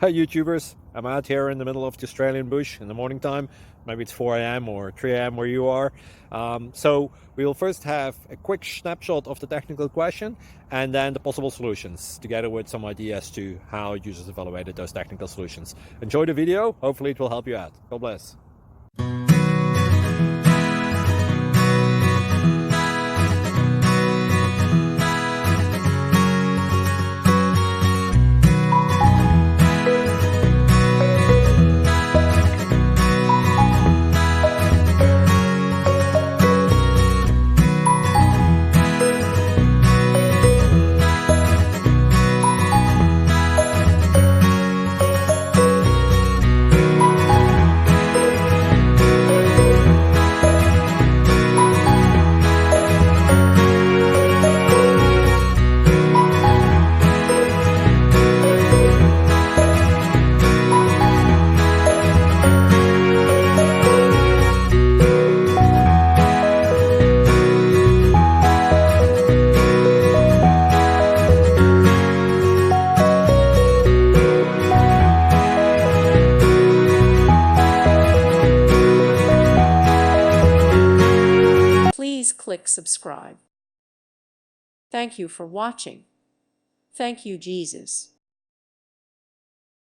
Hi YouTubers, I'm out here in the middle of the Australian bush in the morning time. Maybe it's 4 a.m. or 3 a.m. where you are. So we will first have a quick snapshot of the technical question and then the possible solutions, together with some ideas to how users evaluated those technical solutions. Enjoy the video, hopefully it will help you out. God bless. Please click subscribe. Thank you for watching. Thank you, Jesus.